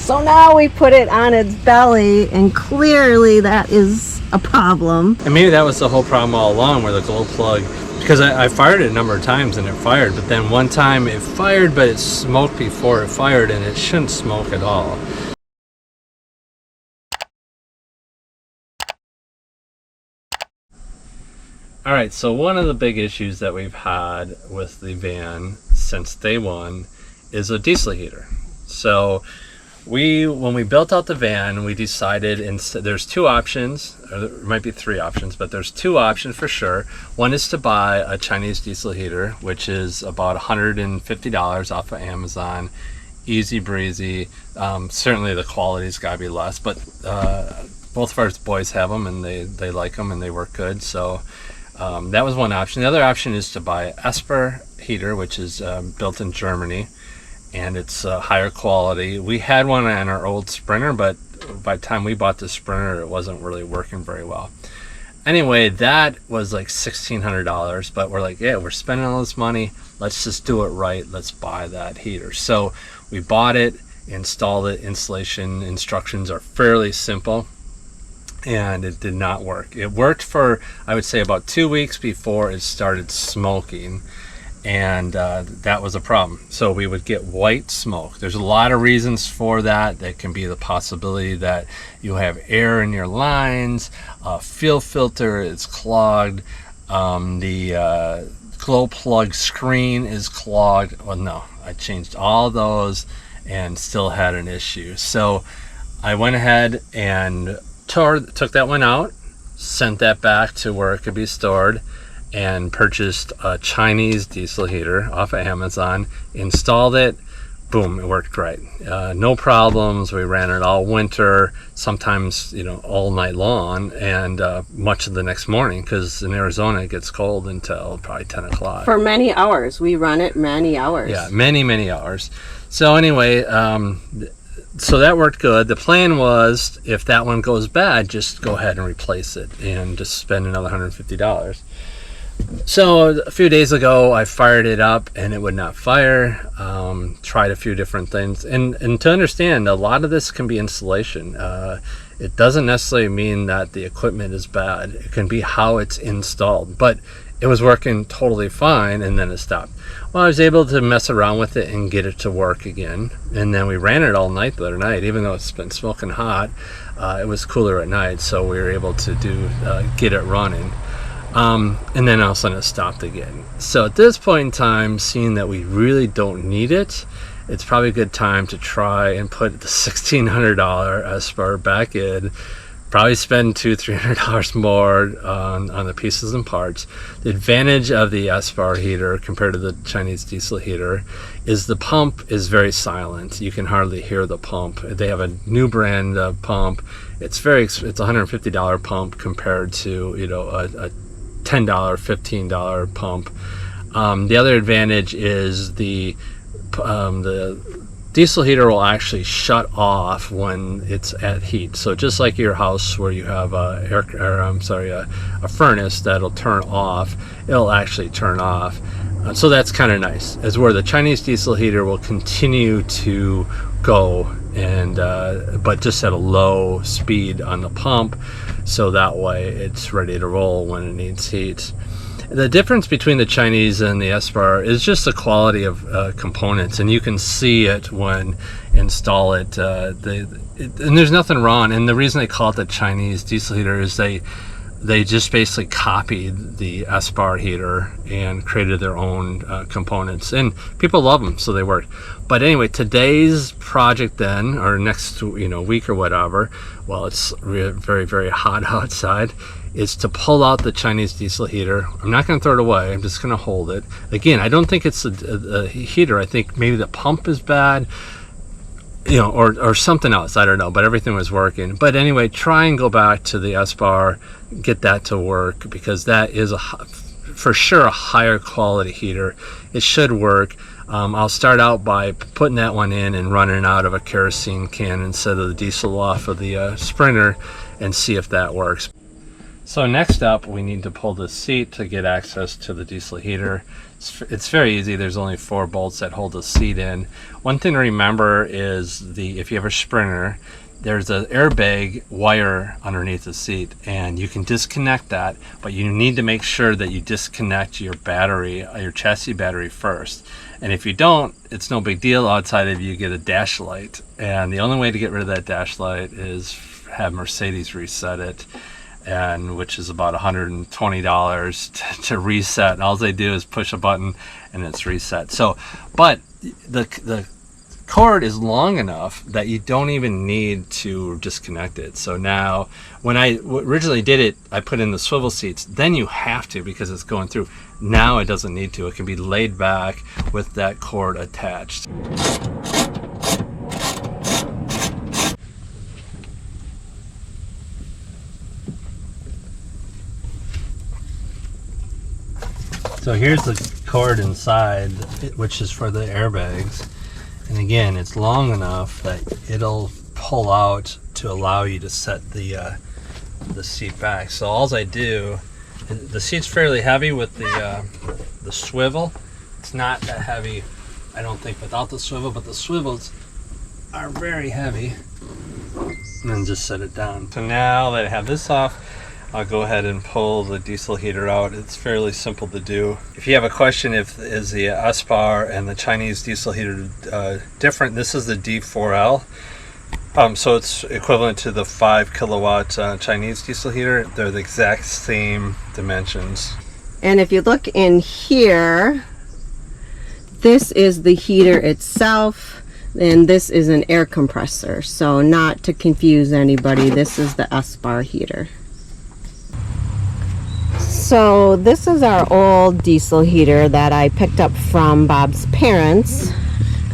So now we put it on its belly, and clearly that is a problem. And maybe that was the whole problem all along, where the glow plug, because I fired it a number of times and it fired, but then one time it fired, but it smoked before it fired, and it shouldn't smoke at all. All right, so one of the big issues that we've had with the van since day one is a diesel heater. So when we built out the van, we decided there's two options, or there might be three options, but there's two options for sure. One is to buy a Chinese diesel heater, which is about $150 off of Amazon. Easy breezy. Certainly the quality's got to be less, but both of our boys have them, and they like them and they work good. So that was one option. The other option is to buy an ESPAR heater, which is built in Germany, and it's higher quality. We had one on our old Sprinter, but by the time we bought the Sprinter, it wasn't really working very well. Anyway, that was like $1,600, but we're like, yeah, we're spending all this money, let's just do it right, let's buy that heater. So we bought it, installed it. Installation instructions are fairly simple, and it did not work. It worked for, I would say, about 2 weeks before it started smoking, and that was a problem. So we would get white smoke. There's a lot of reasons for that. That can be the possibility that you have air in your lines, fuel filter is clogged, the glow plug screen is clogged. Well, no, I changed all those and still had an issue. So I went ahead and took that one out, sent that back to where it could be stored, and purchased a Chinese diesel heater off of Amazon, installed it, boom, it worked great. No problems. We ran it all winter, sometimes, you know, all night long, and much of the next morning, because in Arizona it gets cold until probably 10 o'clock. For many hours. We run it many hours. Yeah, many hours. So anyway, so that worked good. The plan was, if that one goes bad, just go ahead and replace it and just spend another $150. So a few days ago, I fired it up and it would not fire. Tried a few different things, and to understand, a lot of this can be installation. It doesn't necessarily mean that the equipment is bad. It can be how it's installed, but it was working totally fine, and then it stopped. Well, I was able to mess around with it and get it to work again, and then we ran it all night the other night. Even though it's been smoking hot, it was cooler at night, so we were able to get it running. And then all of a sudden it stopped again. So at this point in time, seeing that we really don't need it, it's probably a good time to try and put the $1,600 ESPAR back in. Probably spend $200-300 more on the pieces and parts. The advantage of the ESPAR heater compared to the Chinese diesel heater is the pump is very silent. You can hardly hear the pump. They have a new brand pump. It's a $150 pump compared to, you know, a $10, $15 pump. The other advantage is the diesel heater will actually shut off when it's at heat. So just like your house where you have a furnace that'll turn off, it'll actually turn off. So that's kind of nice. As where the Chinese diesel heater will continue to go, and but just at a low speed on the pump, so that way it's ready to roll when it needs heat. The difference between the Chinese and the ESPAR is just the quality of components, and you can see it when install it. And there's nothing wrong. And the reason they call it the Chinese diesel heater is they just basically copied the ESPAR heater and created their own components, and people love them, so they work. But anyway, today's project then, or next week or whatever, well, it's very, very hot outside, is to pull out the Chinese diesel heater. I'm not going to throw it away. I'm just going to hold it. Again, I don't think it's a heater. I think maybe the pump is bad, or something else. I don't know, but everything was working. But anyway, try and go back to the ESPAR, get that to work, because that is for sure a higher quality heater. It should work. I'll start out by putting that one in and running out of a kerosene can instead of the diesel off of the Sprinter, and see if that works. So next up, we need to pull the seat to get access to the diesel heater. It's very easy. There's only 4 bolts that hold the seat in. One thing to remember is if you have a Sprinter, there's an airbag wire underneath the seat, and you can disconnect that, but you need to make sure that you disconnect your battery, your chassis battery first. And if you don't, it's no big deal outside of you get a dash light. And the only way to get rid of that dash light is have Mercedes reset it, and which is about $120 to reset. And all they do is push a button and it's reset. So, but the cord is long enough that you don't even need to disconnect it. So now, when I originally did it, I put in the swivel seats. Then you have to, because it's going through. Now it doesn't need to. It can be laid back with that cord attached. So here's the cord inside, which is for the airbags. And again, it's long enough that it'll pull out to allow you to set the seat back. So all I do, the seat's fairly heavy with the swivel. It's not that heavy, I don't think, without the swivel, but the swivels are very heavy. And then just set it down. So now that I have this off, I'll go ahead and pull the diesel heater out. It's fairly simple to do. If you have a question, is the ESPAR and the Chinese diesel heater different? This is the D4L. So it's equivalent to the 5 kilowatt Chinese diesel heater. They're the exact same dimensions. And if you look in here, this is the heater itself, and this is an air compressor. So not to confuse anybody, this is the ESPAR heater. So this is our old diesel heater that I picked up from Bob's parents.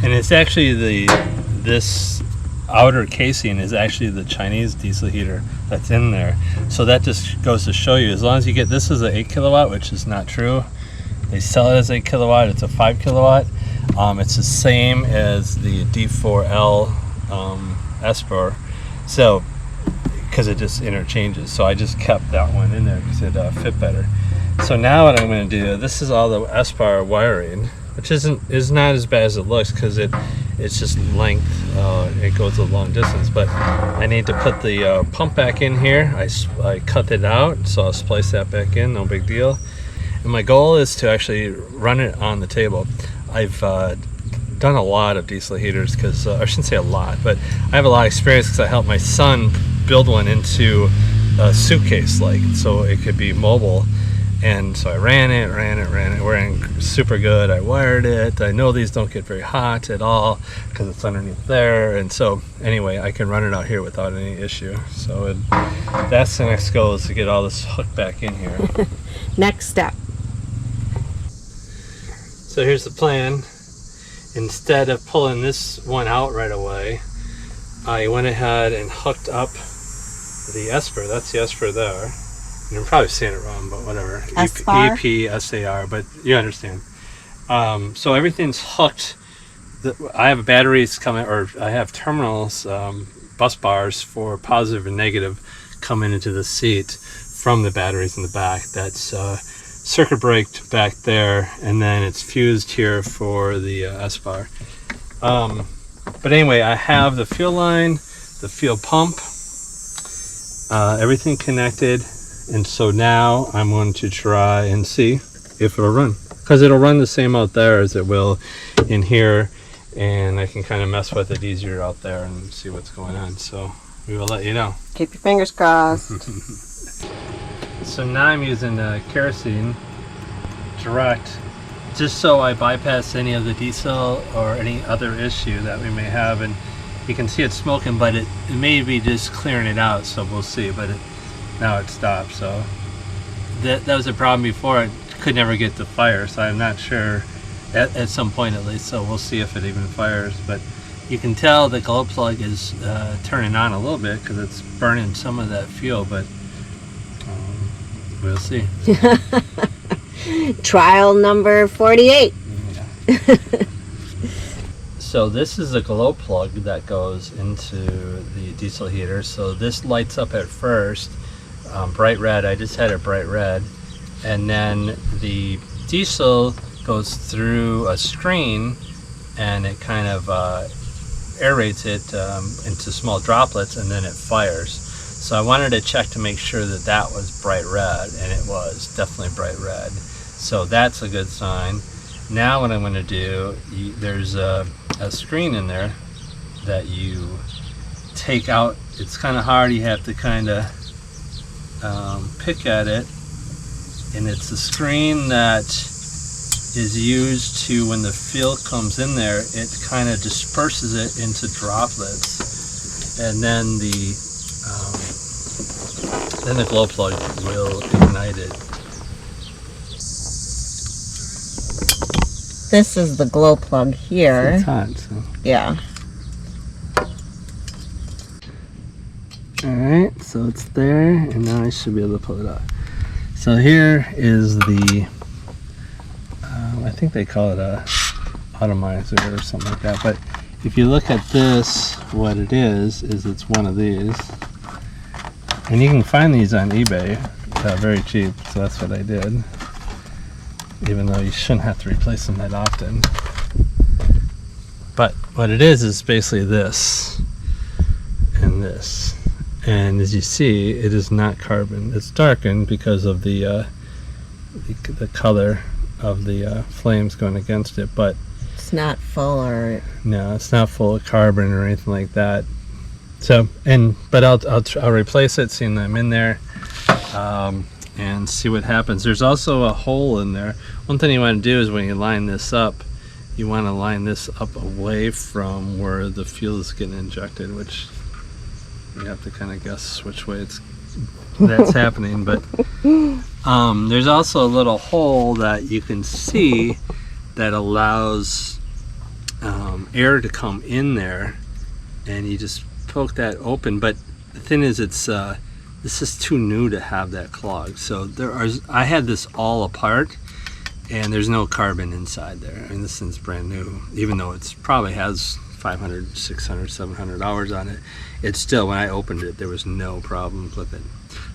And it's actually this outer casing is actually the Chinese diesel heater that's in there. So that just goes to show you, as long as you get, this is an 8 kilowatt, which is not true. They sell it as 8 kilowatt, it's a 5 kilowatt. It's the same as the D4L ESPAR. So, because it just interchanges. So I just kept that one in there because it fit better. So now what I'm going to do, this is all the ESPAR wiring, which is not as bad as it looks, because it's just length. It goes a long distance, but I need to put the pump back in here. I cut it out, so I'll splice that back in, no big deal. And my goal is to actually run it on the table. I've done a lot of diesel heaters, because I shouldn't say a lot, but I have a lot of experience because I helped my son build one into a suitcase, so it could be mobile. And so I ran it, wearing super good. I wired it. I know these don't get very hot at all because it's underneath there. And so anyway, I can run it out here without any issue. So that's the next goal, is to get all this hooked back in here. Next step. So here's the plan. Instead of pulling this one out right away, I went ahead and hooked up the ESPAR. That's the ESPAR there. I'm probably saying it wrong, but whatever. ESPAR? EPSAR, but you understand. So everything's hooked. I have batteries coming, or I have terminals, bus bars for positive and negative coming into the seat from the batteries in the back. That's circuit breaker back there, and then it's fused here for the ESPAR. But anyway, I have the fuel line, the fuel pump, everything connected. And so now I'm going to try and see if it'll run, because it'll run the same out there as it will in here, and I can kind of mess with it easier out there and see what's going on. So we will let you know. Keep your fingers crossed. So now I'm using kerosene direct, just so I bypass any of the diesel or any other issue that we may have. And you can see it's smoking, but it may be just clearing it out, so we'll see. But now it stopped. So that was a problem before. It could never get to fire, so I'm not sure at some point at least. So we'll see if it even fires. But you can tell the glow plug is turning on a little bit because it's burning some of that fuel, but we'll see. Trial number 48. Yeah. So this is a glow plug that goes into the diesel heater. So this lights up at first bright red. I just had it bright red, and then the diesel goes through a screen, and it kind of aerates it into small droplets, and then it fires. So I wanted to check to make sure that that was bright red, and it was definitely bright red. So that's a good sign. Now what I'm going to do, there's a screen in there that you take out. It's kind of hard, you have to kind of pick at it, and it's a screen that is used to, when the fuel comes in there, it kind of disperses it into droplets, and then the glow plug will ignite it. This is the glow plug here. It's hot, so. Yeah. Alright, so it's there, and now I should be able to pull it off. So here is the, I think they call it a atomizer or something like that, but if you look at this, what it is it's one of these. And you can find these on eBay, very cheap, so that's what I did. Even though you shouldn't have to replace them that often. But what it is basically this and this. And as you see, it is not carbon. It's darkened because of the color of the flames going against it, but it's not full, or no, it's not full of carbon or anything like that. So, but I'll replace it, seeing that I'm in there, and see what happens. There's also a hole in there. One thing you want to do is when you line this up, you want to line this up away from where the fuel is getting injected, which you have to kind of guess which way that's happening. But there's also a little hole that you can see that allows air to come in there, and you just poke that open. But the thing is, this is too new to have that clog. So I had this all apart, and there's no carbon inside there. I mean, this thing's brand new, even though it's probably has 500, 600, 700 hours on it. It's still, when I opened it, there was no problem with it.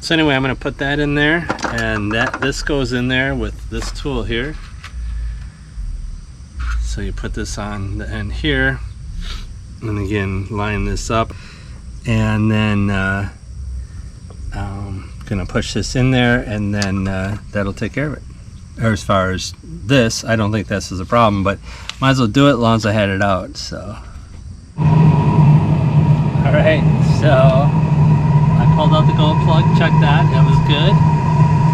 So anyway, I'm going to put that in there, and this goes in there with this tool here. So you put this on the end here, and again, line this up, and then gonna push this in there, and then that'll take care of it. Or as far as this, I don't think this is a problem, but might as well do it as long as I had it out. So alright, so I pulled out the gold plug, checked that was good.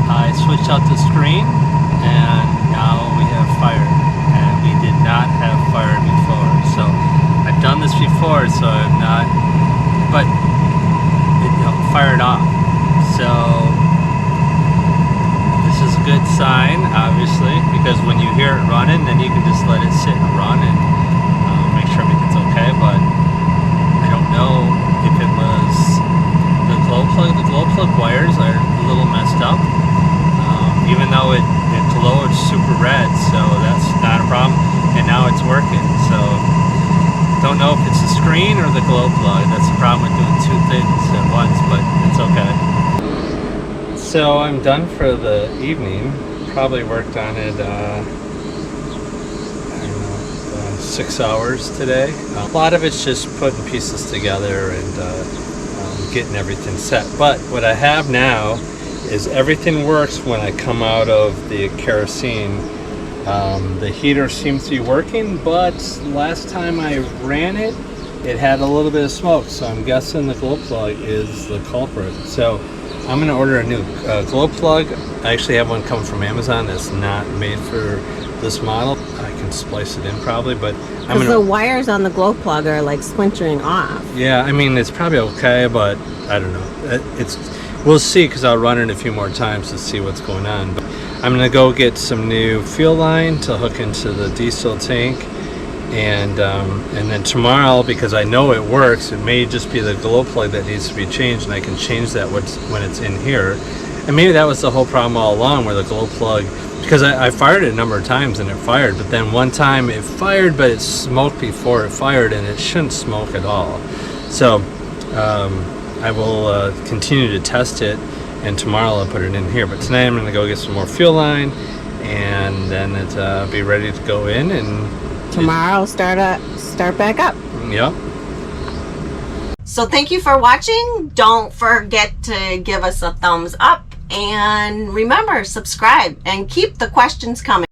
I switched out the screen, and now we have fire, and we did not have fire before. So I've done this before, so I'm not, but it fired off. So this is a good sign, obviously, because when you hear it running, then you can just let it sit and run and make sure everything's okay. But I don't know if it was the glow plug. The glow plug wires are a little messed up, even though it glowed super red, so that's not a problem. And now it's working, so don't know if it's the screen or the glow plug. That's the problem with doing two things at once, but it's okay. So I'm done for the evening. Probably worked on it, I don't know, 6 hours today. A lot of it's just putting pieces together and getting everything set. But what I have now is everything works when I come out of the kerosene. The heater seems to be working, but last time I ran it, it had a little bit of smoke, so I'm guessing the glow plug is the culprit. So I'm going to order a new glow plug. I actually have one coming from Amazon that's not made for this model. I can splice it in probably, but because the wires on the glow plug are like splintering off. Yeah, I mean, it's probably okay, but I don't know. We'll see, because I'll run it a few more times to see what's going on. But I'm going to go get some new fuel line to hook into the diesel tank. And then tomorrow, because I know it works, it may just be the glow plug that needs to be changed, and I can change that when it's in here. And maybe that was the whole problem all along, where the glow plug, because I fired it a number of times and it fired, but then one time it fired, but it smoked before it fired, and it shouldn't smoke at all. So I will continue to test it, and tomorrow I'll put it in here. But tonight I'm going to go get some more fuel line, and then it's be ready to go in, and tomorrow start back up. Yep. So thank you for watching. Don't forget to give us a thumbs up, and remember, subscribe and keep the questions coming.